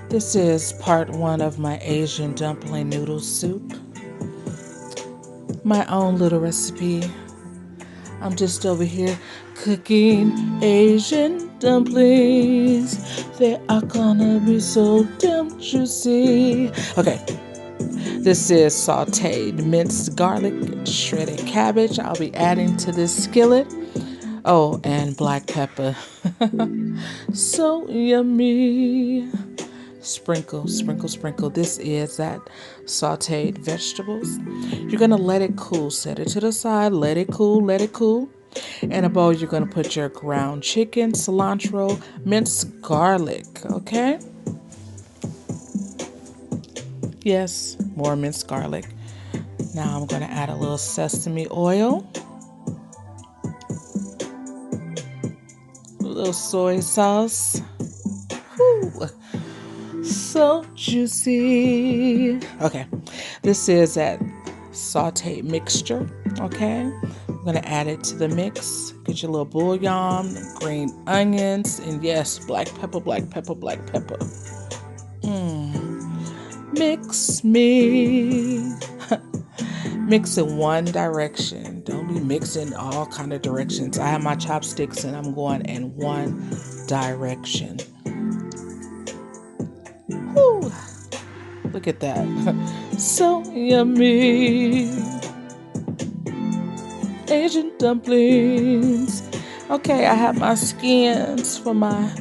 This is part one of my Asian dumpling noodle soup. My own little recipe. I'm just over here cooking Asian dumplings. They are gonna be so damn juicy. Okay, this is sauteed minced garlic, shredded cabbage. I'll be adding to this skillet. Oh, and black pepper. So yummy. Sprinkle, sprinkle, sprinkle. This is that sauteed vegetables. You're gonna let it cool. Set it to the side. Let it cool. Let it cool. In a bowl, you're gonna put your ground chicken, cilantro, minced garlic. Okay. Yes, more minced garlic. Now I'm gonna add a little sesame oil, a little soy sauce. Whew. So juicy. Okay, this is that sauteed mixture. Okay, I'm gonna add it to the mix. Get your little bouillon, green onions, and yes, black pepper, black pepper, black pepper. Mix me. Mix in one direction. Don't be mixing all kind of directions. I have my chopsticks and I'm going in one direction. Whew. Look at that. So yummy. Asian dumplings. Okay, I have my skins for my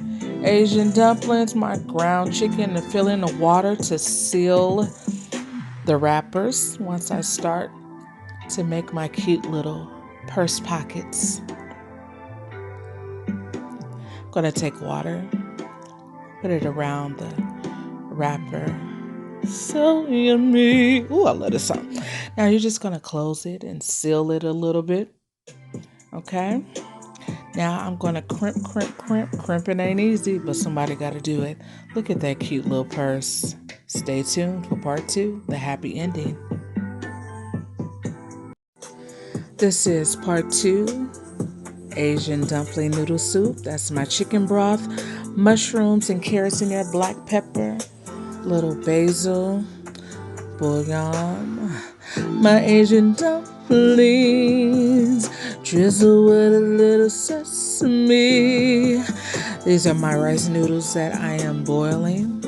Asian dumplings, my ground chicken to fill in the water to seal the wrappers once I start to make my cute little purse pockets. Gonna take water, put it around the wrapper. So yummy. Ooh, I love this song. Now you're just gonna close it and seal it a little bit. Okay. Now I'm gonna crimp, crimp, crimp. Crimping ain't easy, but somebody gotta do it. Look at that cute little purse. Stay tuned for part two, the happy ending. This is part two, Asian dumpling noodle soup. That's my chicken broth, mushrooms and carrots in there, black pepper, little basil, bouillon, my Asian dumplings, drizzle with a little sesame. These are my rice noodles that I am boiling,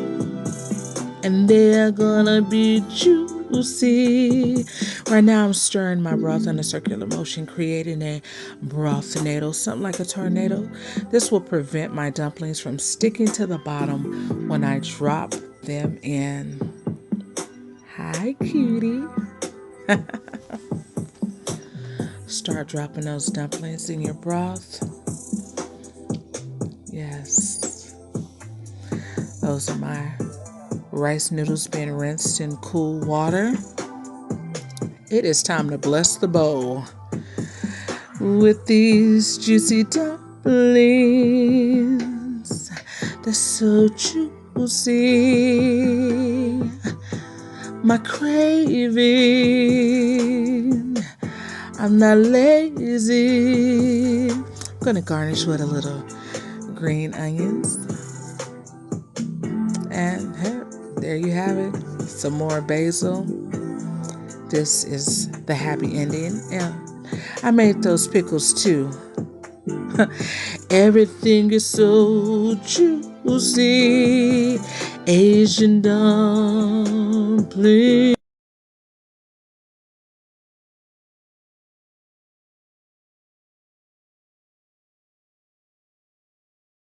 and they're gonna be juicy. Right now I'm stirring my broth in a circular motion, creating a broth tornado, something like a tornado. This will prevent my dumplings from sticking to the bottom when I drop them in. Hi, cutie. Start dropping those dumplings in your broth. Yes. Those are my rice noodles being rinsed in cool water. It is time to bless the bowl with these juicy dumplings. They're so juicy. My craving. I'm not lazy. I'm gonna garnish with a little green onions. And hey, there you have it. Some more basil. This is the happy ending. Yeah, I made those pickles too. Everything is so juicy. Asian dumpling.